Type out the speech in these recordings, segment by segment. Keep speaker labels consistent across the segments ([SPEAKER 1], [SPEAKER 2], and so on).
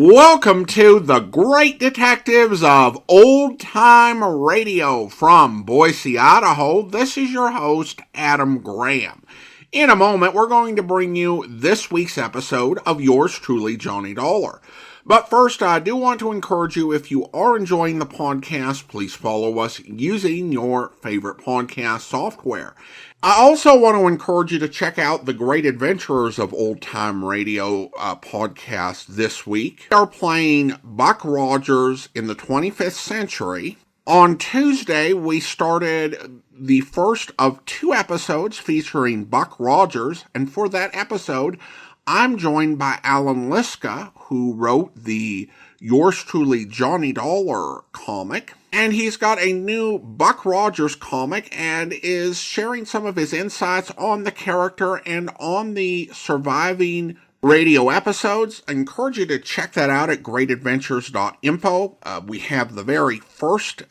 [SPEAKER 1] Welcome to the Great Detectives of Old Time Radio from Boise, Idaho. This is your host, Adam Graham. In a moment, we're going to bring you this week's episode of yours truly, Johnny Dollar. But first, I do want to encourage you, if you are enjoying the podcast, please follow us using your favorite podcast software. I also want to encourage you to check out the Great Adventures of Old Time Radio podcast this week. We are playing Buck Rogers in the 25th century. On Tuesday, we started the first of two episodes featuring Buck Rogers, and for that episode, I'm joined by Alan Liska, who wrote the Yours Truly Johnny Dollar comic. And he's got a new Buck Rogers comic and is sharing some of his insights on the character and on the surviving radio episodes. I encourage you to check that out at greatadventures.info. We have the very first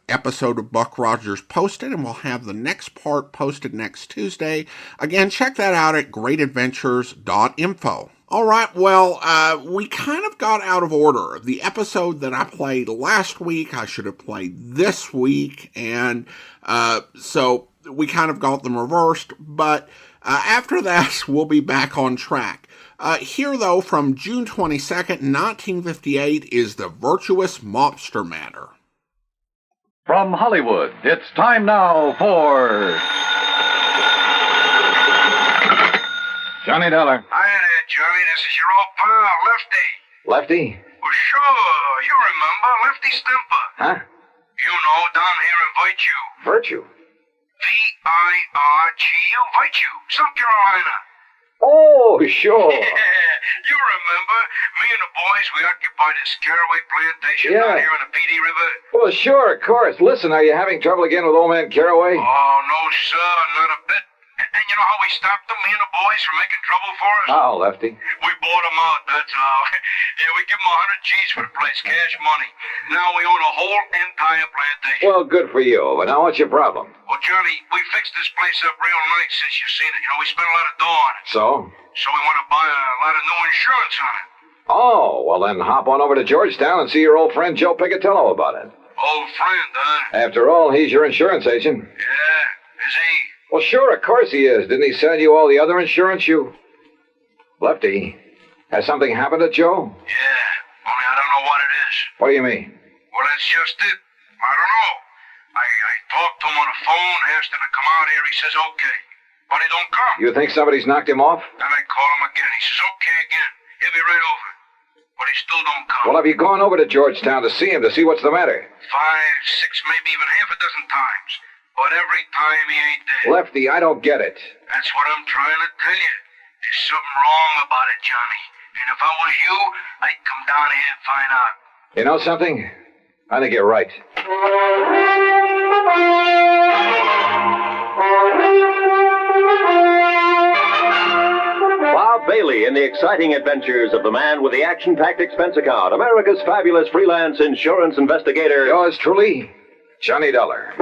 [SPEAKER 1] episode of Buck Rogers posted, and we'll have the next part posted next Tuesday. Again, check that out at greatadventures.info. All right, well, we kind of got out of order. The episode that I played last week, I should have played this week, and so we kind of got them reversed, but after that, we'll be back on track. Here, though, from June 22nd, 1958, is the Virtuous Mobster matter.
[SPEAKER 2] From Hollywood, it's time now for Johnny Dollar.
[SPEAKER 3] Hi there, Johnny. This is your old pal, Lefty.
[SPEAKER 2] Lefty?
[SPEAKER 3] Well, sure. You remember Lefty Stimper.
[SPEAKER 2] Huh?
[SPEAKER 3] You know, down here in Virtue.
[SPEAKER 2] Virtue?
[SPEAKER 3] V-I-R-G-U, Virtue, South Carolina.
[SPEAKER 2] Oh, sure.
[SPEAKER 3] Yeah, you remember. Me and the boys, we occupied this Caraway plantation down here in the PD River.
[SPEAKER 2] Well, sure, of course. Listen, are you having trouble again with old man Caraway?
[SPEAKER 3] Oh, no, sir, not a bit. And you know how we stopped them, me and the boys, from making trouble for us?
[SPEAKER 2] How, Lefty?
[SPEAKER 3] We bought them out, that's how. Yeah, we give them 100 G's for the place, cash money. Now we own a whole entire plantation.
[SPEAKER 2] Well, good for you. But now what's your problem?
[SPEAKER 3] Well, Johnny, we fixed this place up real nice since you've seen it. You know, we spent a lot of dough on it.
[SPEAKER 2] So?
[SPEAKER 3] So we want to buy a lot of new insurance on it.
[SPEAKER 2] Oh, well then hop on over to Georgetown and see your old friend Joe Picatello about it.
[SPEAKER 3] Old friend, huh?
[SPEAKER 2] After all, he's your insurance agent.
[SPEAKER 3] Yeah, is he?
[SPEAKER 2] Well, sure, of course he is. Didn't he sell you all the other insurance you... Lefty, has something happened to Joe?
[SPEAKER 3] Yeah, only I don't know what it is.
[SPEAKER 2] What do you mean?
[SPEAKER 3] Well, that's just it. I don't know. I talked to him on the phone, asked him to come out here. He says okay. But he don't come.
[SPEAKER 2] You think somebody's knocked him off?
[SPEAKER 3] Then I call him again. He says okay again. He'll be right over. But he still don't come.
[SPEAKER 2] Well, have you gone over to Georgetown to see him, to see what's the matter?
[SPEAKER 3] 5, 6, maybe even half a dozen times. But every time he ain't there.
[SPEAKER 2] Lefty, I don't get it.
[SPEAKER 3] That's what I'm trying to tell you. There's something wrong about it, Johnny. And if I was you, I'd come down here and find out.
[SPEAKER 2] You know something? I think you're right.
[SPEAKER 4] Bob Bailey in the exciting adventures of the man with the action-packed expense account, America's fabulous freelance insurance investigator.
[SPEAKER 2] Yours truly, Johnny Dollar.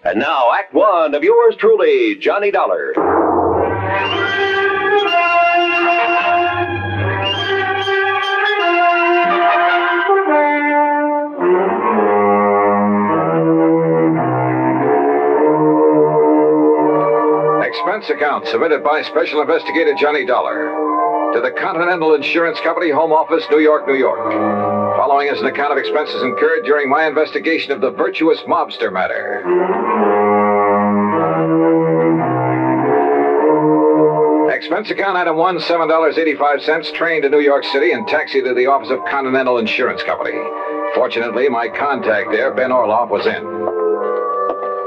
[SPEAKER 4] And now, Act One of yours truly, Johnny Dollar.
[SPEAKER 2] Expense account submitted by Special Investigator Johnny Dollar to the Continental Insurance Company, Home Office, New York, New York. Following is an account of expenses incurred during my investigation of the Virtuous Mobster matter. Expense account item 1, $7.85, train to New York City and taxi to the office of Continental Insurance Company. Fortunately, my contact there, Ben Orloff, was in.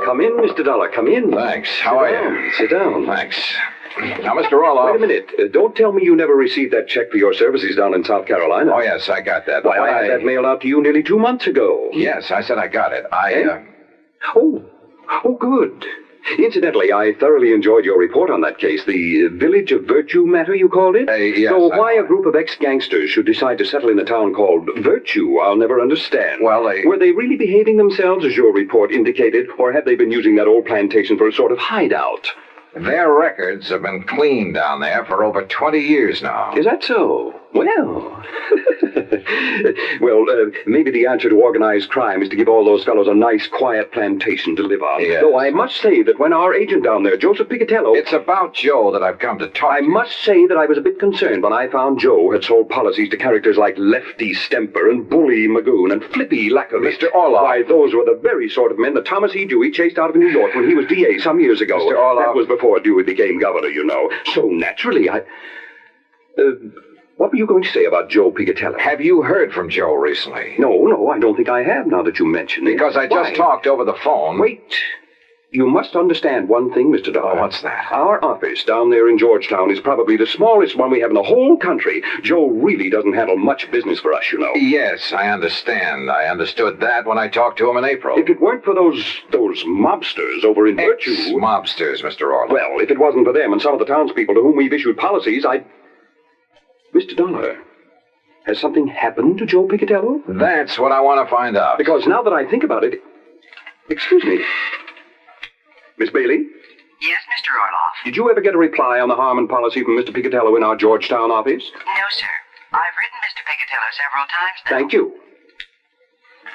[SPEAKER 5] Come in, Mr. Dollar, come in.
[SPEAKER 2] Thanks. How are you?
[SPEAKER 5] Sit down.
[SPEAKER 2] Thanks. Now, Mr. Orloff...
[SPEAKER 5] Wait a minute. Don't tell me you never received that check for your services down in South Carolina.
[SPEAKER 2] Oh, yes, I got that.
[SPEAKER 5] Why, I had that mailed out to you nearly 2 months ago.
[SPEAKER 2] Yes, I said I got it.
[SPEAKER 5] Oh, good. Incidentally, I thoroughly enjoyed your report on that case, the Village of Virtue matter, you called it?
[SPEAKER 2] Yes.
[SPEAKER 5] So why a group of ex-gangsters should decide to settle in a town called Virtue, I'll never understand.
[SPEAKER 2] Well,
[SPEAKER 5] Were they really behaving themselves, as your report indicated, or had they been using that old plantation for a sort of hideout?
[SPEAKER 2] Their records have been clean down there for over 20 years now.
[SPEAKER 5] Is that so? Well... maybe the answer to organized crime is to give all those fellows a nice, quiet plantation to live on.
[SPEAKER 2] Yes.
[SPEAKER 5] Though I must say that when our agent down there, Joseph Picatello...
[SPEAKER 2] It's about Joe that I've come to talk
[SPEAKER 5] I
[SPEAKER 2] to.
[SPEAKER 5] must say that I was a bit concerned when I found Joe had sold policies to characters like Lefty Stemper and Bully Magoon and Flippy Lackovich.
[SPEAKER 2] Mr. Orloff.
[SPEAKER 5] Why, those were the very sort of men that Thomas E. Dewey chased out of New York when he was DA some years ago.
[SPEAKER 2] Mr. Orloff.
[SPEAKER 5] That was before Dewey became governor, you know. So naturally, what were you going to say about Joe Picatello?
[SPEAKER 2] Have you heard from Joe recently?
[SPEAKER 5] No, I don't think I have, now that you mention it.
[SPEAKER 2] Because I just
[SPEAKER 5] Why?
[SPEAKER 2] talked over the phone.
[SPEAKER 5] Wait. You must understand one thing, Mr. Dollar.
[SPEAKER 2] Oh, what's that?
[SPEAKER 5] Our office down there in Georgetown is probably the smallest one we have in the whole country. Joe really doesn't handle much business for us, you know.
[SPEAKER 2] Yes, I understand. I understood that when I talked to him in April.
[SPEAKER 5] If it weren't for those mobsters over in Virtuous...
[SPEAKER 2] Ex-mobsters, Mr. Orloff.
[SPEAKER 5] Well, if it wasn't for them and some of the townspeople to whom we've issued policies, I'd... Mr. Dollar, has something happened to Joe Picatello?
[SPEAKER 2] That's what I want to find out.
[SPEAKER 5] Because now that I think about it... Excuse me. Miss Bailey?
[SPEAKER 6] Yes, Mr. Orloff.
[SPEAKER 5] Did you ever get a reply on the Harmon policy from Mr. Picatello in our Georgetown office?
[SPEAKER 6] No, sir. I've written Mr. Picatello several times now.
[SPEAKER 5] Thank you.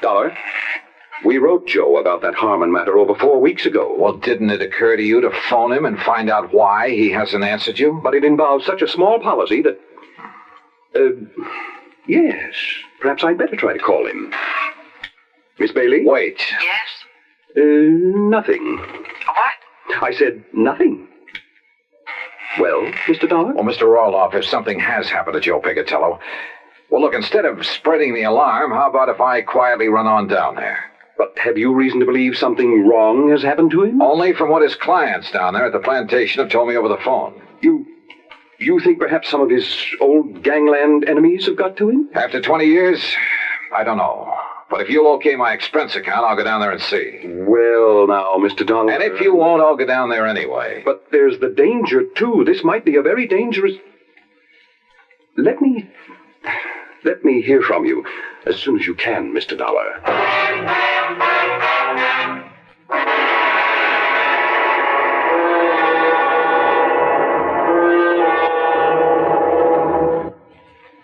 [SPEAKER 5] Dollar, we wrote Joe about that Harmon matter over 4 weeks ago.
[SPEAKER 2] Well, didn't it occur to you to phone him and find out why he hasn't answered you?
[SPEAKER 5] But it involves such a small policy that... yes. Perhaps I'd better try to call him. Miss Bailey?
[SPEAKER 2] Wait.
[SPEAKER 6] Yes?
[SPEAKER 5] Nothing.
[SPEAKER 6] What?
[SPEAKER 5] I said nothing. Well, Mr. Dollar?
[SPEAKER 2] Well, Mr. Orloff, if something has happened to Joe Picatello... Well, look, instead of spreading the alarm, how about if I quietly run on down there?
[SPEAKER 5] But have you reason to believe something wrong has happened to him?
[SPEAKER 2] Only from what his clients down there at the plantation have told me over the phone.
[SPEAKER 5] You think perhaps some of his old gangland enemies have got to him?
[SPEAKER 2] After 20 years, I don't know. But if you'll okay my expense account, I'll go down there and see.
[SPEAKER 5] Well, now, Mr. Dollar...
[SPEAKER 2] And if you won't, I'll go down there anyway.
[SPEAKER 5] But there's the danger, too. This might be a very dangerous... Let me hear from you as soon as you can, Mr. Dollar.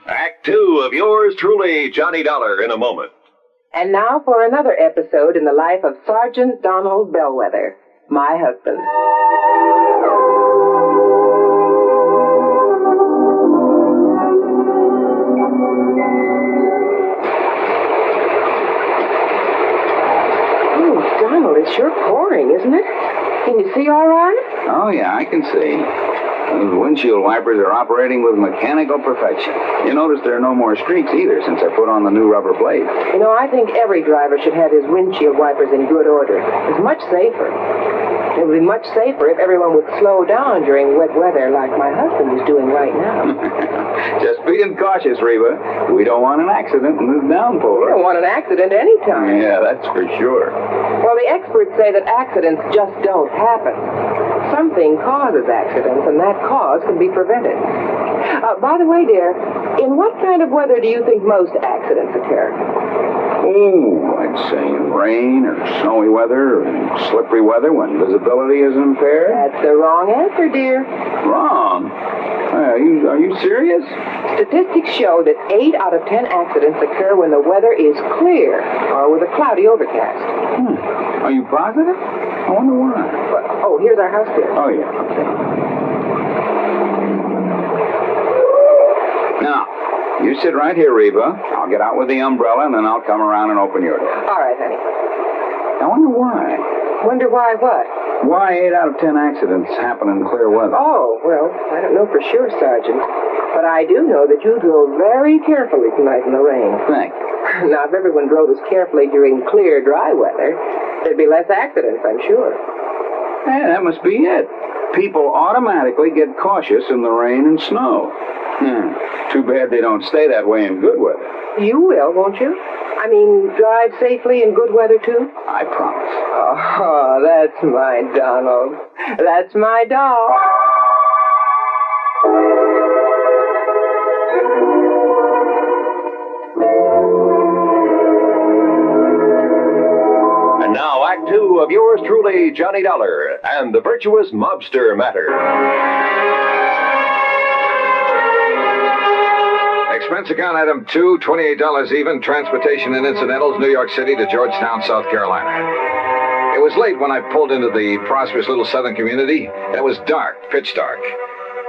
[SPEAKER 4] Act 2 of yours truly, Johnny Dollar, in a moment.
[SPEAKER 7] And now for another episode in the life of Sergeant Donald Bellwether, my husband. Oh, Donald, it's sure pouring, isn't it? Can you see all right?
[SPEAKER 8] Oh, yeah, I can see. Those windshield wipers are operating with mechanical perfection. You notice there are no more streaks either since I put on the new rubber blade.
[SPEAKER 7] You know, I think every driver should have his windshield wipers in good order. It's much safer. It would be much safer if everyone would slow down during wet weather like my husband is doing right now.
[SPEAKER 8] Just being cautious, Reba. We don't want an accident in this
[SPEAKER 7] We
[SPEAKER 8] downpour.
[SPEAKER 7] don't want an accident anytime.
[SPEAKER 8] Yeah, that's for sure.
[SPEAKER 7] Well, the experts say that accidents just don't happen. Something causes accidents, and that cause can be prevented. By the way, dear, in what kind of weather do you think most accidents occur?
[SPEAKER 8] Oh, I'd say in rain or snowy weather or slippery weather when visibility is impaired.
[SPEAKER 7] That's the wrong answer, dear.
[SPEAKER 8] Wrong. Are you serious?
[SPEAKER 7] Statistics show that 8 out of 10 accidents occur when the weather is clear or with a cloudy overcast.
[SPEAKER 8] Are you positive? I wonder why.
[SPEAKER 7] Oh, here's our house, dear.
[SPEAKER 8] Oh, yeah. Okay. Now, you sit right here, Reba. I'll get out with the umbrella, and then I'll come around and open your door.
[SPEAKER 7] All right, honey.
[SPEAKER 8] I wonder why.
[SPEAKER 7] Wonder why what?
[SPEAKER 8] Why 8 out of 10 accidents happen in clear weather?
[SPEAKER 7] Oh, well, I don't know for sure, Sergeant. But I do know that you drove very carefully tonight in the rain.
[SPEAKER 8] Thank you.
[SPEAKER 7] Now, if everyone drove as carefully during clear, dry weather, there'd be less accidents, I'm sure.
[SPEAKER 8] Yeah, that must be it. People automatically get cautious in the rain and snow. Too bad they don't stay that way in good weather.
[SPEAKER 7] You will, won't you? I mean, drive safely in good weather, too?
[SPEAKER 8] I promise.
[SPEAKER 7] Oh, that's my Donald. That's my doll.
[SPEAKER 4] And now, Act 2 of yours yours truly, Johnny Dollar, and the Virtuous Mobster Matter.
[SPEAKER 2] Expense account item 2, $28 even, transportation and incidentals, New York City to Georgetown, South Carolina. It was late when I pulled into the prosperous little southern community, and it was dark, pitch dark.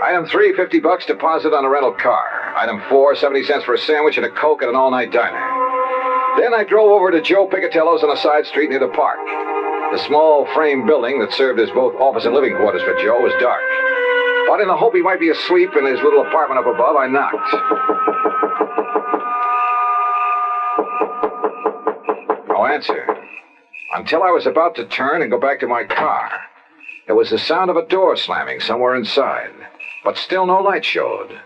[SPEAKER 2] Item 3, $50 deposit on a rental car. Item 4, 70 cents for a sandwich and a Coke at an all-night diner. Then I drove over to Joe Picatello's on a side street near the park. The small frame building that served as both office and living quarters for Joe was dark. But in the hope he might be asleep in his little apartment up above, I knocked. No answer. Until I was about to turn and go back to my car. There was the sound of a door slamming somewhere inside, but still no light showed.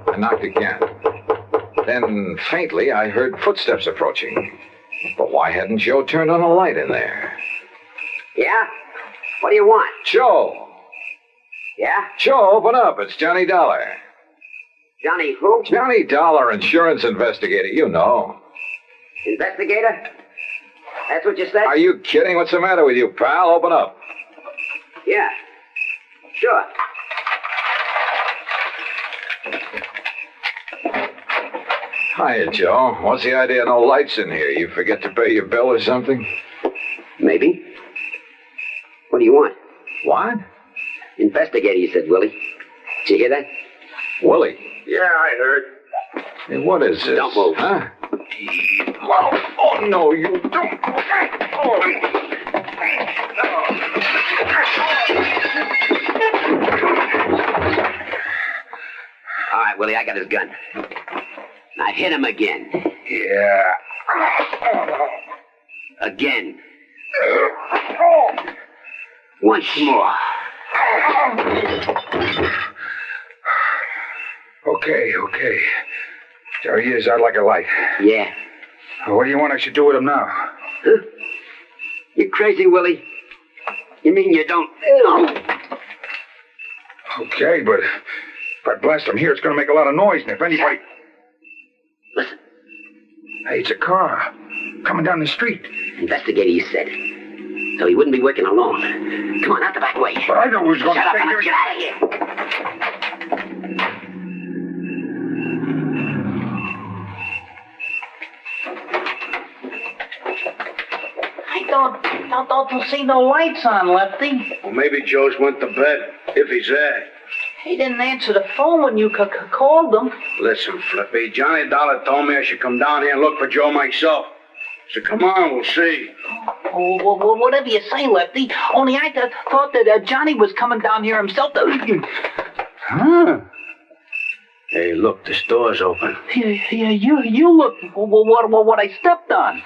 [SPEAKER 2] I knocked again. Then, faintly, I heard footsteps approaching. But why hadn't Joe turned on a light in there?
[SPEAKER 9] Yeah? What do you want?
[SPEAKER 2] Joe!
[SPEAKER 9] Yeah?
[SPEAKER 2] Joe, open up. It's Johnny Dollar.
[SPEAKER 9] Johnny who?
[SPEAKER 2] Johnny Dollar, insurance investigator. You know.
[SPEAKER 9] Investigator? That's what you said?
[SPEAKER 2] Are you kidding? What's the matter with you, pal? Open up.
[SPEAKER 9] Yeah. Sure.
[SPEAKER 2] Hiya, Joe. What's the idea of no lights in here? You forget to pay your bill or something?
[SPEAKER 9] Maybe. What do you want?
[SPEAKER 2] What?
[SPEAKER 9] Investigator, you said, Willie. Did you hear that?
[SPEAKER 2] Willie?
[SPEAKER 3] Yeah, I heard.
[SPEAKER 2] Hey, what is this?
[SPEAKER 9] Don't move.
[SPEAKER 2] Huh? Oh, no, you don't.
[SPEAKER 9] All right, Willie, I got his gun. Now hit him again.
[SPEAKER 3] Yeah.
[SPEAKER 9] Again. Once more.
[SPEAKER 3] Okay. There he is, out like a light.
[SPEAKER 9] Yeah.
[SPEAKER 3] What do you want I should do with him now?
[SPEAKER 9] Huh? You crazy, Willie? You mean you don't...
[SPEAKER 3] Okay, but if I blast him here, it's going to make a lot of noise, and if anybody...
[SPEAKER 9] Listen.
[SPEAKER 3] Hey, it's a car coming down the street.
[SPEAKER 9] Investigator, you said. So he wouldn't be working alone. Come on, out the back way.
[SPEAKER 3] But I know who's going to
[SPEAKER 9] Shut up
[SPEAKER 3] stay
[SPEAKER 9] and
[SPEAKER 3] here.
[SPEAKER 9] get out of here.
[SPEAKER 10] I don't see no lights on, Lefty.
[SPEAKER 8] Well, maybe Joe's went to bed, if he's there.
[SPEAKER 10] He didn't answer the phone when you called him.
[SPEAKER 8] Listen, Flippy, Johnny Dollar told me I should come down here and look for Joe myself. So come on, we'll see.
[SPEAKER 10] Oh, well, whatever you say, Lefty. Only I thought that Johnny was coming down here himself to...
[SPEAKER 8] Huh? Hey, look, the store's open.
[SPEAKER 10] Yeah, you look what I stepped on.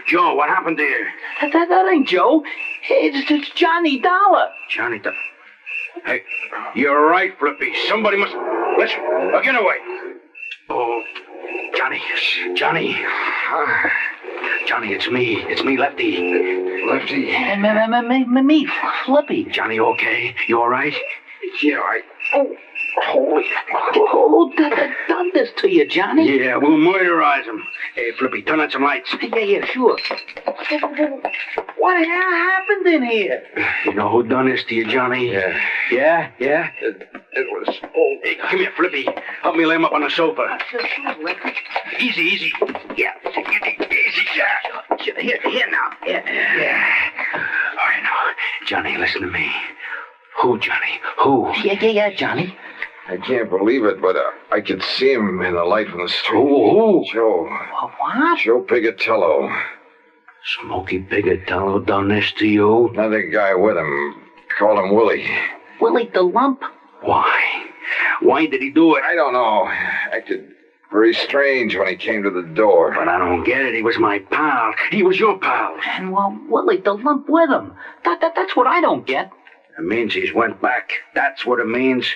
[SPEAKER 8] Joe, what happened to you?
[SPEAKER 10] That ain't Joe. It's Johnny Dollar.
[SPEAKER 8] Johnny Dollar. Hey, you're right, Flippy. Somebody must... Listen, get away. Oh, Johnny, it's me, Lefty.
[SPEAKER 3] Lefty?
[SPEAKER 10] Me, Flippy.
[SPEAKER 8] Johnny, you okay? You all right?
[SPEAKER 3] Yeah,
[SPEAKER 10] Who done this to you, Johnny?
[SPEAKER 8] Yeah, we'll murderize him. Hey, Flippy, turn on some lights.
[SPEAKER 10] Yeah, sure. What the hell happened in here?
[SPEAKER 8] You know who done this to you, Johnny?
[SPEAKER 3] Yeah.
[SPEAKER 8] Yeah?
[SPEAKER 3] It was... Oh.
[SPEAKER 8] Hey, come here, Flippy. Help me lay him up on the sofa.
[SPEAKER 10] Sure, Lefty.
[SPEAKER 8] Easy.
[SPEAKER 10] Yeah.
[SPEAKER 8] Easy, yeah.
[SPEAKER 10] Here now.
[SPEAKER 8] Yeah. All right, now. Johnny, listen to me. Who, Johnny? Who?
[SPEAKER 10] Yeah, Johnny.
[SPEAKER 2] I can't believe it, but I could see him in the light from the street.
[SPEAKER 8] Who?
[SPEAKER 2] Joe.
[SPEAKER 10] What?
[SPEAKER 2] Joe Picatello.
[SPEAKER 8] Smokey Picatello done this to you?
[SPEAKER 2] Another guy with him. Called him Willie.
[SPEAKER 10] Willie the Lump?
[SPEAKER 8] Why? Why did he do it?
[SPEAKER 2] I don't know. Acted very strange when he came to the door.
[SPEAKER 8] But I don't get it. He was my pal. He was your pal.
[SPEAKER 10] And, well, Willie the Lump with him. That's what I don't get.
[SPEAKER 8] It means he's went back. That's what it means.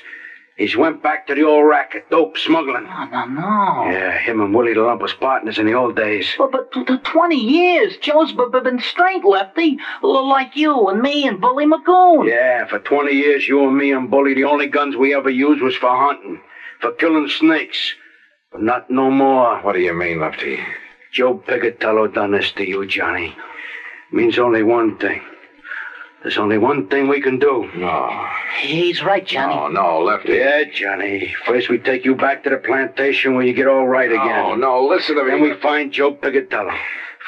[SPEAKER 8] He's went back to the old racket, dope smuggling.
[SPEAKER 10] No.
[SPEAKER 8] Yeah, him and Willie the Lump was partners in the old days.
[SPEAKER 10] But 20 years, Joe's been straight, Lefty. Like you and me and Bully Magoon.
[SPEAKER 8] Yeah, for 20 years, you and me and Bully, the only guns we ever used was for hunting, for killing snakes. But not no more.
[SPEAKER 2] What do you mean, Lefty?
[SPEAKER 8] Joe Picatello done this to you, Johnny. Means only one thing. There's only one thing we can do.
[SPEAKER 2] No.
[SPEAKER 10] He's right, Johnny.
[SPEAKER 2] No, Lefty.
[SPEAKER 8] Yeah, Johnny. First we take you back to the plantation where you get all right again.
[SPEAKER 2] No, listen to me.
[SPEAKER 8] Then we find Joe Pigatello.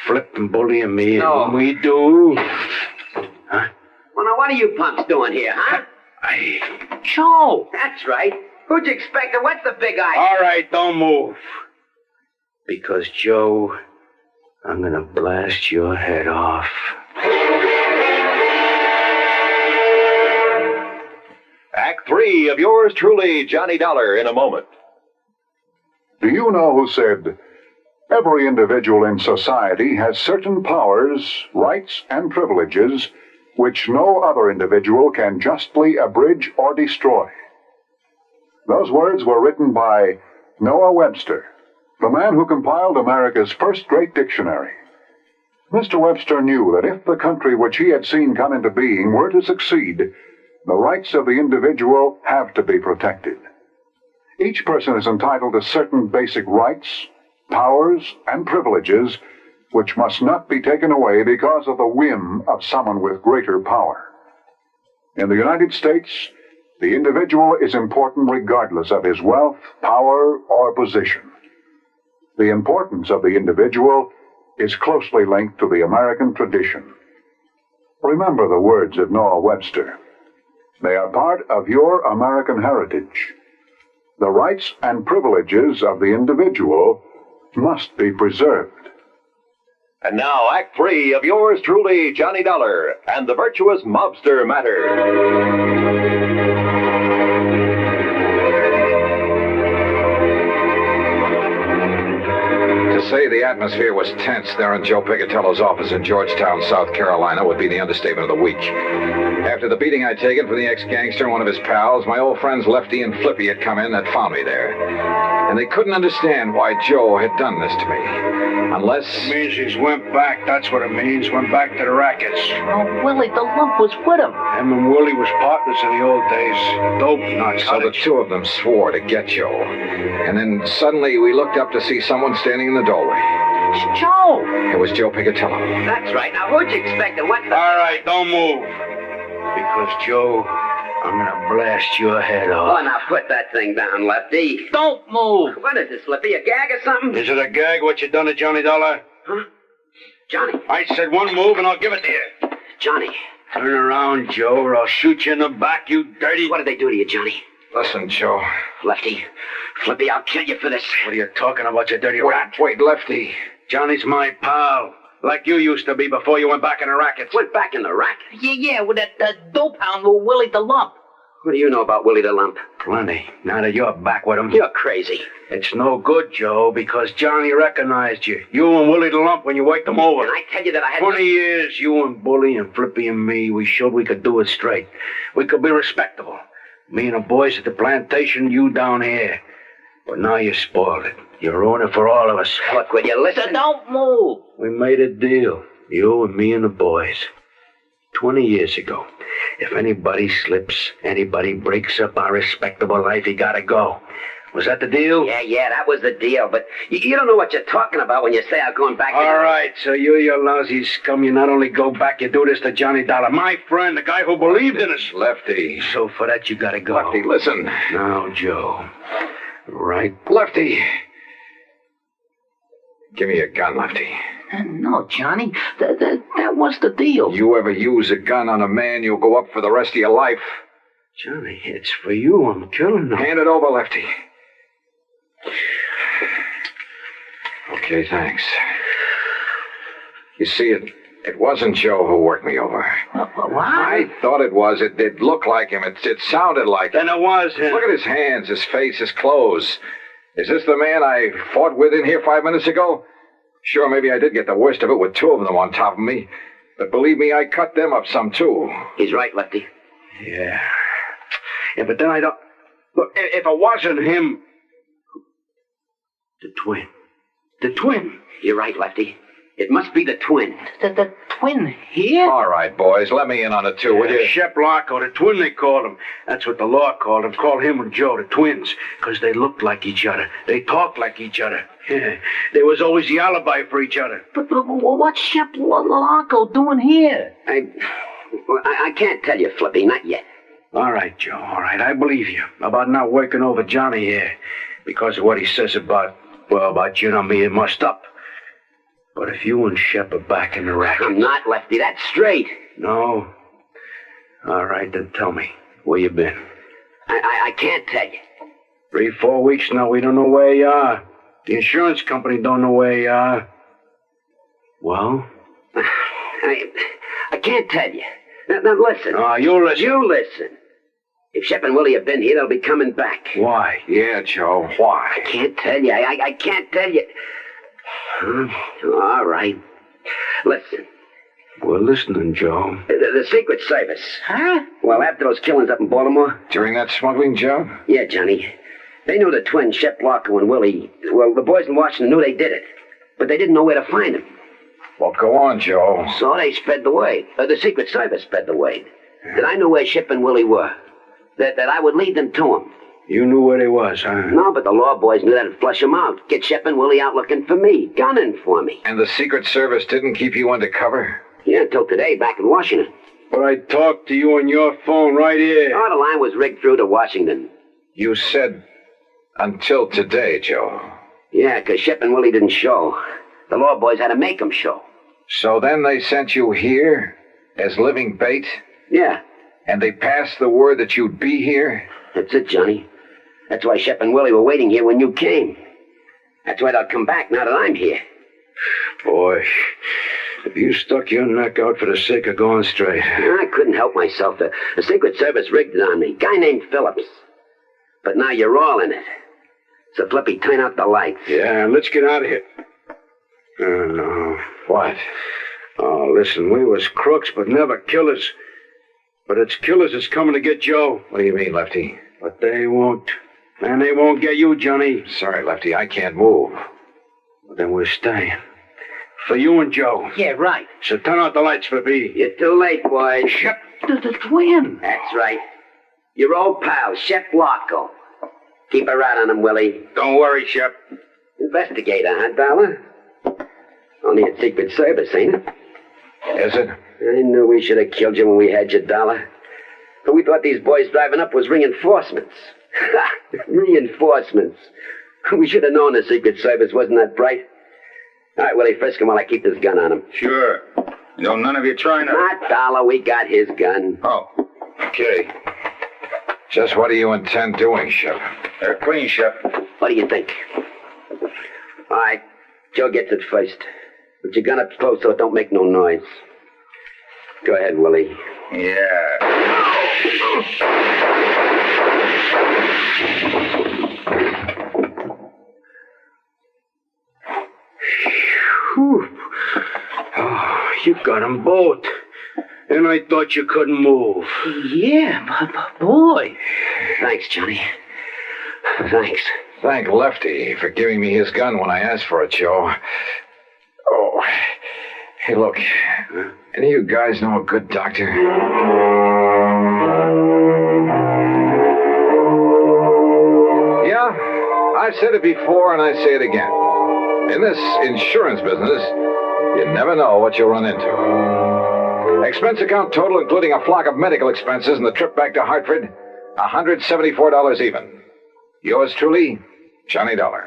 [SPEAKER 8] Flip and bully and me.
[SPEAKER 9] No.
[SPEAKER 8] And when we do... Huh?
[SPEAKER 9] Well, now, what are you punks doing here, huh?
[SPEAKER 10] Joe!
[SPEAKER 9] That's right. Who'd you expect? What's the big idea?
[SPEAKER 8] All right, don't move. Because, Joe, I'm gonna blast your head off.
[SPEAKER 4] Act 3 of yours truly, Johnny Dollar, in a moment.
[SPEAKER 11] Do you know who said, every individual in society has certain powers, rights, and privileges which no other individual can justly abridge or destroy? Those words were written by Noah Webster, the man who compiled America's first great dictionary. Mr. Webster knew that if the country which he had seen come into being were to succeed, the rights of the individual have to be protected. Each person is entitled to certain basic rights, powers, and privileges which must not be taken away because of the whim of someone with greater power. In the United States, the individual is important regardless of his wealth, power, or position. The importance of the individual is closely linked to the American tradition. Remember the words of Noah Webster. They are part of your American heritage. The rights and privileges of the individual must be preserved.
[SPEAKER 4] And now, Act 3 of yours truly, Johnny Dollar, and the Virtuous Mobster Matter.
[SPEAKER 2] To say the atmosphere was tense there in Joe Pigatello's office in Georgetown, South Carolina, would be the understatement of the week. After the beating I'd taken from the ex-gangster and one of his pals, my old friends Lefty and Flippy had come in and found me there. And they couldn't understand why Joe had done this to me. Unless...
[SPEAKER 8] It means he's went back, that's what it means. Went back to the rackets.
[SPEAKER 10] Oh, Willie, the lump was with him.
[SPEAKER 8] Him and Willie was partners in the old days. Dope, not
[SPEAKER 2] So the two of them swore to get Joe. And then suddenly we looked up to see someone standing in the doorway.
[SPEAKER 10] Joe!
[SPEAKER 2] It was Joe Pigatello.
[SPEAKER 9] That's right. Now, who'd you expect? What's the...
[SPEAKER 8] All right, don't move. Because, Joe, I'm gonna blast your head off.
[SPEAKER 9] Oh, now put that thing down, Lefty.
[SPEAKER 10] Don't move!
[SPEAKER 9] What is this, Flippy? A gag or something?
[SPEAKER 8] Is it a gag what you done to Johnny Dollar?
[SPEAKER 9] Huh? Johnny.
[SPEAKER 8] I said one move and I'll give it to you.
[SPEAKER 9] Johnny.
[SPEAKER 8] Turn around, Joe, or I'll shoot you in the back, you dirty...
[SPEAKER 9] What did they do to you, Johnny?
[SPEAKER 2] Listen, Joe.
[SPEAKER 9] Lefty. Flippy, I'll kill you for this.
[SPEAKER 8] What are you talking about, you dirty rat?
[SPEAKER 2] Wait, Lefty.
[SPEAKER 8] Johnny's my pal. Like you used to be before you went back in the rackets.
[SPEAKER 9] Went back in the racket?
[SPEAKER 10] Yeah, with that dope hound with Willie the Lump.
[SPEAKER 9] What do you know about Willie the Lump?
[SPEAKER 8] Plenty. Now that you're back with him.
[SPEAKER 9] You're crazy.
[SPEAKER 8] It's no good, Joe, because Johnny recognized you. You and Willie the Lump when you wiped him over.
[SPEAKER 9] And I tell you that I had...
[SPEAKER 8] 20 years, you and Bully and Flippy and me, we showed we could do it straight. We could be respectable. Me and the boys at the plantation, you down here. But now you spoiled it. You ruined it for all of us.
[SPEAKER 9] Look, will you listen?
[SPEAKER 10] Don't move!
[SPEAKER 8] We made a deal. You and me and the boys. 20 years ago. If anybody slips, anybody breaks up our respectable life, he gotta go. Was that the deal?
[SPEAKER 9] Yeah, that was the deal. But you don't know what you're talking about when you say I'm going back...
[SPEAKER 8] All right, so you lousy scum, you not only go back, you do this to Johnny Dollar. My friend, the guy who believed in us.
[SPEAKER 2] Lefty.
[SPEAKER 8] So for that, you gotta go.
[SPEAKER 2] Lefty, listen.
[SPEAKER 8] Now, Joe. Right.
[SPEAKER 2] Lefty. Give me a gun, Lefty.
[SPEAKER 10] No, Johnny. That was the deal.
[SPEAKER 2] You ever use a gun on a man, you'll go up for the rest of your life.
[SPEAKER 8] Johnny, it's for you. I'm killing him.
[SPEAKER 2] Hand it over, Lefty. Okay, thanks. You see, it wasn't Joe who worked me over.
[SPEAKER 10] What?
[SPEAKER 2] I thought it was. It looked like him. It sounded like him.
[SPEAKER 8] Then it was him.
[SPEAKER 2] Look at his hands, his face, his clothes. Is this the man I fought with in here 5 minutes ago? Sure, maybe I did get the worst of it with two of them on top of me. But believe me, I cut them up some, too.
[SPEAKER 9] He's right, Lefty.
[SPEAKER 8] Yeah, but then I don't... Look, if it wasn't him... The twin.
[SPEAKER 9] You're right, Lefty. It must be the twin.
[SPEAKER 10] The twin here?
[SPEAKER 2] All right, boys, let me in on it, too, will you?
[SPEAKER 8] Shep Locko, the twin they called him. That's what the law called him. Called him and Joe the twins, because they looked like each other. They talked like each other. There was always the alibi for each other.
[SPEAKER 10] But what's Shep Locko doing here?
[SPEAKER 9] I can't tell you, Flippy, not yet.
[SPEAKER 8] All right, Joe, all right. I believe you about not working over Johnny here because of what he says about you and me and mussed up. But if you and Shep are back in the racket...
[SPEAKER 9] I'm not, Lefty. That's straight.
[SPEAKER 8] No? All right, then tell me. Where you been?
[SPEAKER 9] I can't tell you.
[SPEAKER 8] 3-4 weeks now, we don't know where you are. The insurance company don't know where you are. Well?
[SPEAKER 9] I can't tell you. Now listen.
[SPEAKER 8] You listen.
[SPEAKER 9] You listen. If Shep and Willie have been here, they'll be coming back.
[SPEAKER 8] Why?
[SPEAKER 2] Yeah, Joe, why?
[SPEAKER 9] I can't tell you. I can't tell you. All right. Listen.
[SPEAKER 8] We're listening, Joe.
[SPEAKER 9] The Secret Service.
[SPEAKER 10] Huh?
[SPEAKER 9] Well, after those killings up in Baltimore.
[SPEAKER 2] During that smuggling job?
[SPEAKER 9] Yeah, Johnny. They knew the twins, Shep Locko and Willie. Well, the boys in Washington knew they did it. But they didn't know where to find them.
[SPEAKER 2] Well, go on, Joe.
[SPEAKER 9] So they spread the word. The Secret Service spread the word. That I knew where Shep and Willie were. That I would lead them to them.
[SPEAKER 8] You knew where they was, huh?
[SPEAKER 9] No, but the law boys knew that'd flush them out. Get Shep and Willie out looking for me, gunning for me.
[SPEAKER 2] And the Secret Service didn't keep you undercover?
[SPEAKER 9] Yeah, until today, back in Washington.
[SPEAKER 8] But I talked to you on your phone right here.
[SPEAKER 9] Oh, the line was rigged through to Washington.
[SPEAKER 2] You said until today, Joe.
[SPEAKER 9] Yeah, because Shep and Willie didn't show. The law boys had to make them show.
[SPEAKER 2] So then they sent you here as living bait?
[SPEAKER 9] Yeah.
[SPEAKER 2] And they passed the word that you'd be here?
[SPEAKER 9] That's it, Johnny. That's why Shep and Willie were waiting here when you came. That's why they'll come back now that I'm here.
[SPEAKER 8] Boy, if you stuck your neck out for the sake of going straight.
[SPEAKER 9] I couldn't help myself. The Secret Service rigged it on me. Guy named Phillips. But now you're all in it. So, Flippy, turn out the lights.
[SPEAKER 8] Yeah, let's get out of here. No.
[SPEAKER 2] What?
[SPEAKER 8] Oh, listen, we was crooks, but never killers. But it's killers that's coming to get Joe.
[SPEAKER 2] What do you mean, Lefty?
[SPEAKER 8] But they won't. And they won't get you, Johnny.
[SPEAKER 2] Sorry, Lefty, I can't move.
[SPEAKER 8] Well, then we're staying. For you and Joe.
[SPEAKER 10] Yeah, right.
[SPEAKER 8] So turn out the lights, Flippy.
[SPEAKER 9] You're too late, boys.
[SPEAKER 8] Shep.
[SPEAKER 10] The twin.
[SPEAKER 9] That's right. Your old pal, Shep Locko. Keep a rat on him, Willie.
[SPEAKER 8] Don't worry, Shep.
[SPEAKER 9] Investigator, huh, Dollar? Only a Secret Service, ain't it?
[SPEAKER 2] Is it?
[SPEAKER 9] I knew we should have killed you when we had you, Dollar. But we thought these boys driving up was reinforcements. Reinforcements. We should have known the Secret Service wasn't that bright. All right, Willie, frisk him while I keep this gun on him.
[SPEAKER 3] Sure. Don't none of you try to...
[SPEAKER 9] Not Dollar, we got his gun.
[SPEAKER 3] Oh, okay.
[SPEAKER 2] Just what do you intend doing, Shep?
[SPEAKER 3] They're clean, Shep.
[SPEAKER 9] What do you think? All right, Joe gets it first. Put your gun up close so it don't make no noise. Go ahead, Willie.
[SPEAKER 3] Yeah.
[SPEAKER 8] Whew. Oh, you got them both. And I thought you couldn't move.
[SPEAKER 10] Yeah, but boy.
[SPEAKER 9] Thanks, Johnny. Thanks.
[SPEAKER 2] Thank Lefty for giving me his gun when I asked for it, Joe. Oh. Hey, look. Any of you guys know a good doctor? Yeah, I've said it before and I say it again. In this insurance business, you never know what you'll run into. Expense account total, including a flock of medical expenses and the trip back to Hartford, $174 even. Yours truly, Johnny Dollar.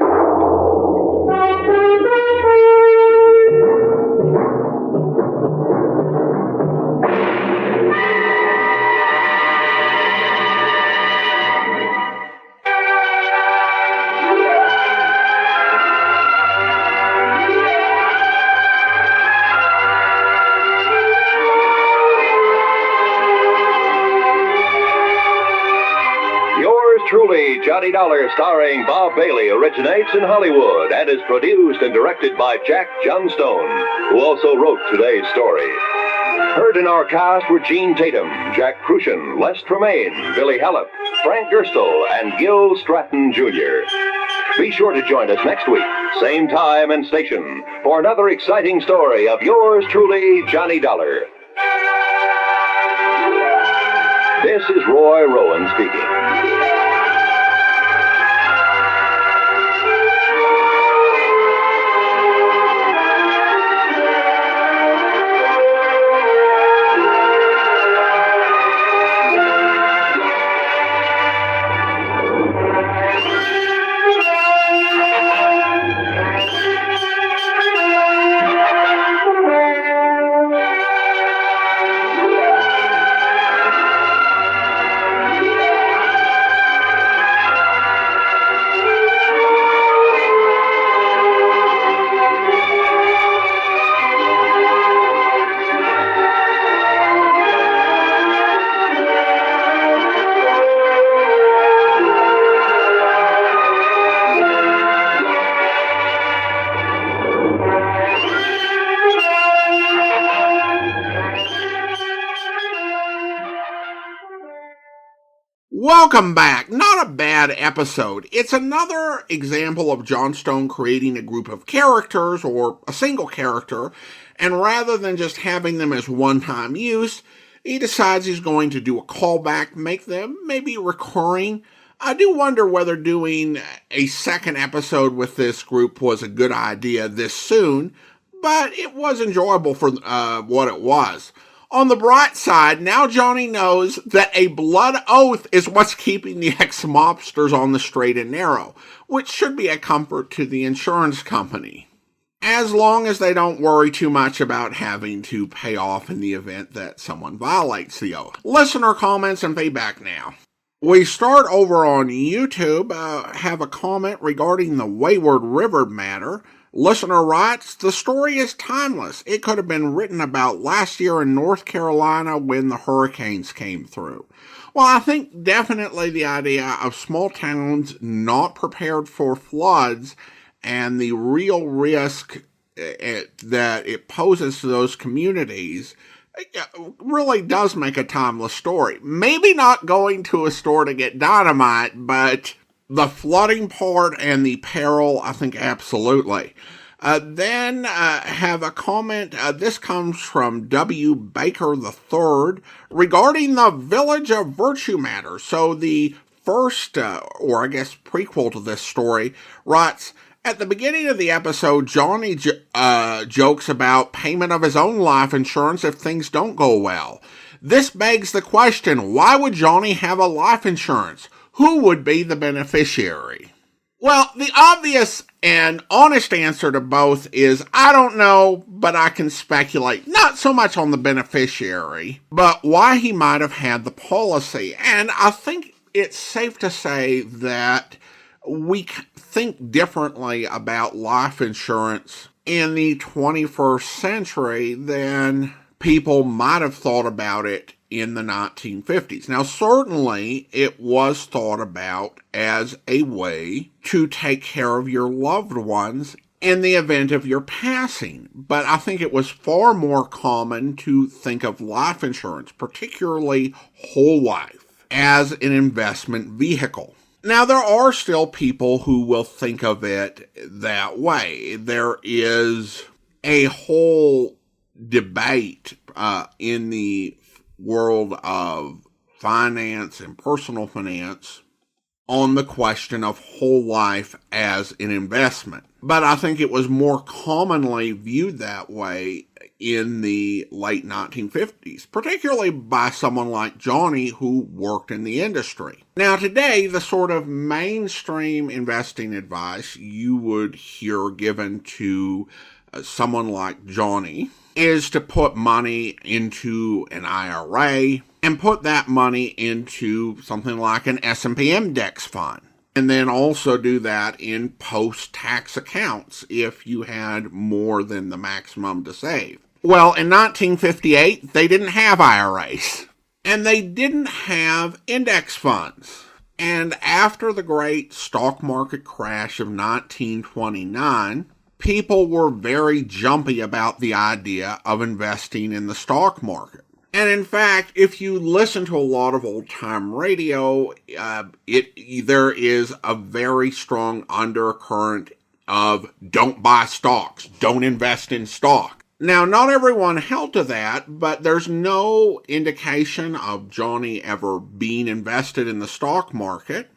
[SPEAKER 4] Truly, Johnny Dollar, starring Bob Bailey, originates in Hollywood and is produced and directed by Jack Johnstone, who also wrote today's story. Heard in our cast were Jeanne Tatum, Jack Kruschen, Les Tremayne, Billy Halop, Frank Gerstle, and Gil Stratton, Jr. Be sure to join us next week, same time and station, for another exciting story of yours truly, Johnny Dollar. This is Roy Rowan speaking.
[SPEAKER 1] Welcome back. Not a bad episode. It's another example of Johnstone creating a group of characters, or a single character, and rather than just having them as one-time use, he decides he's going to do a callback, make them maybe recurring. I do wonder whether doing a second episode with this group was a good idea this soon, but it was enjoyable for what it was. On the bright side, now Johnny knows that a blood oath is what's keeping the ex-mobsters on the straight and narrow, which should be a comfort to the insurance company, as long as they don't worry too much about having to pay off in the event that someone violates the oath. Listener comments and feedback now. We start over on YouTube, have a comment regarding the Wayward River matter. Listener writes, the story is timeless. It could have been written about last year in North Carolina when the hurricanes came through. Well, I think definitely the idea of small towns not prepared for floods and the real risk that it poses to those communities really does make a timeless story. Maybe not going to a store to get dynamite, but the flooding part and the peril, I think absolutely. Then have a comment. This comes from W. Baker III regarding the Village of Virtue matter. So the first, or I guess prequel to this story, writes, at the beginning of the episode, Johnny jokes about payment of his own life insurance if things don't go well. This begs the question, why would Johnny have a life insurance? Who would be the beneficiary? Well, the obvious and honest answer to both is, I don't know, but I can speculate. Not so much on the beneficiary, but why he might have had the policy. And I think it's safe to say that we think differently about life insurance in the 21st century than people might have thought about it in the 1950s. Now, certainly it was thought about as a way to take care of your loved ones in the event of your passing. But I think it was far more common to think of life insurance, particularly whole life, as an investment vehicle. Now, there are still people who will think of it that way. There is a whole debate in the world of finance and personal finance on the question of whole life as an investment. But I think it was more commonly viewed that way in the late 1950s, particularly by someone like Johnny who worked in the industry. Now today, the sort of mainstream investing advice you would hear given to someone like Johnny is to put money into an IRA and put that money into something like an S&P index fund. And then also do that in post-tax accounts if you had more than the maximum to save. Well, in 1958, they didn't have IRAs. And they didn't have index funds. And after the great stock market crash of 1929, people were very jumpy about the idea of investing in the stock market. And in fact, if you listen to a lot of old-time radio, there is a very strong undercurrent of don't buy stocks, don't invest in stock. Now, not everyone held to that, but there's no indication of Johnny ever being invested in the stock market.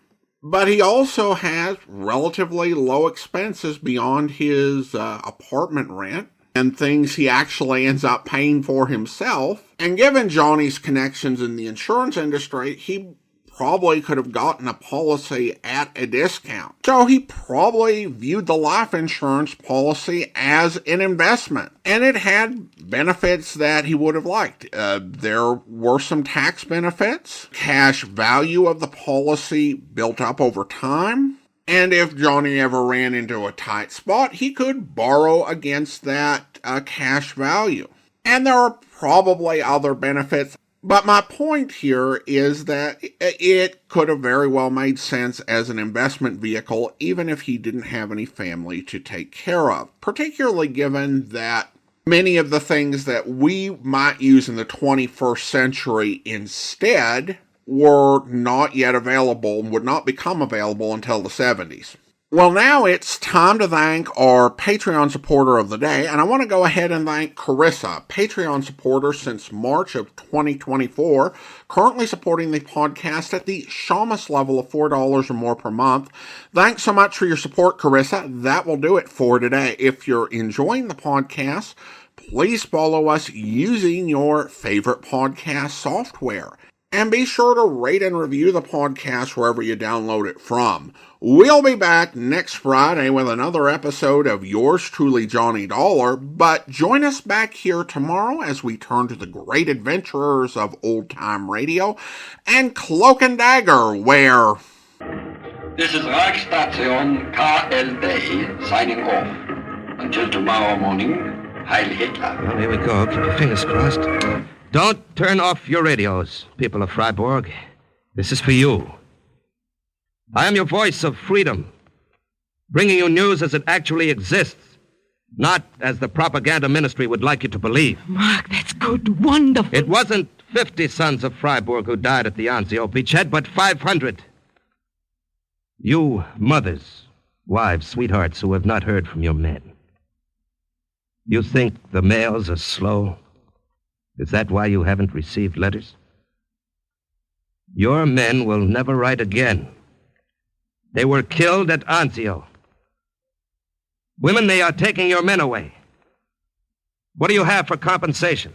[SPEAKER 1] But he also has relatively low expenses beyond his apartment rent and things he actually ends up paying for himself. And given Johnny's connections in the insurance industry, he probably could have gotten a policy at a discount. So he probably viewed the life insurance policy as an investment, and it had benefits that he would have liked. There were some tax benefits, cash value of the policy built up over time, and if Johnny ever ran into a tight spot, he could borrow against that cash value. And there are probably other benefits. But my point here is that it could have very well made sense as an investment vehicle, even if he didn't have any family to take care of, particularly given that many of the things that we might use in the 21st century instead were not yet available and would not become available until the 70s. Well, now it's time to thank our Patreon supporter of the day, and I want to go ahead and thank Carissa, Patreon supporter since March of 2024, currently supporting the podcast at the Shamus level of $4 or more per month. Thanks so much for your support, Carissa. That will do it for today. If you're enjoying the podcast, please follow us using your favorite podcast software. And be sure to rate and review the podcast wherever you download it from. We'll be back next Friday with another episode of yours truly, Johnny Dollar, but join us back here tomorrow as we turn to the great adventurers of old-time radio and Cloak and Dagger, where...
[SPEAKER 12] This is Ragstation KLD signing off. Until tomorrow morning, Heil Hitler.
[SPEAKER 13] Well, here we go. Keep your fingers crossed. Don't turn off your radios, people of Freiburg. This is for you. I am your voice of freedom, bringing you news as it actually exists, not as the propaganda ministry would like you to believe.
[SPEAKER 14] Mark, that's good. Wonderful.
[SPEAKER 13] It wasn't 50 sons of Freiburg who died at the Anzio beachhead, but 500. You mothers, wives, sweethearts who have not heard from your men. You think the mails are slow? Is that why you haven't received letters? Your men will never write again. They were killed at Anzio. Women, they are taking your men away. What do you have for compensation?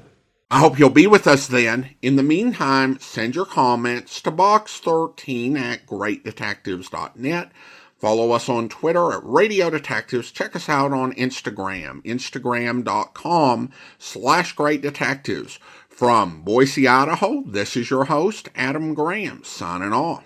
[SPEAKER 1] I hope you'll be with us then. In the meantime, send your comments to box13@greatdetectives.net. Follow us on Twitter at Radio Detectives. Check us out on Instagram, instagram.com/greatdetectives. From Boise, Idaho, this is your host, Adam Graham, signing off.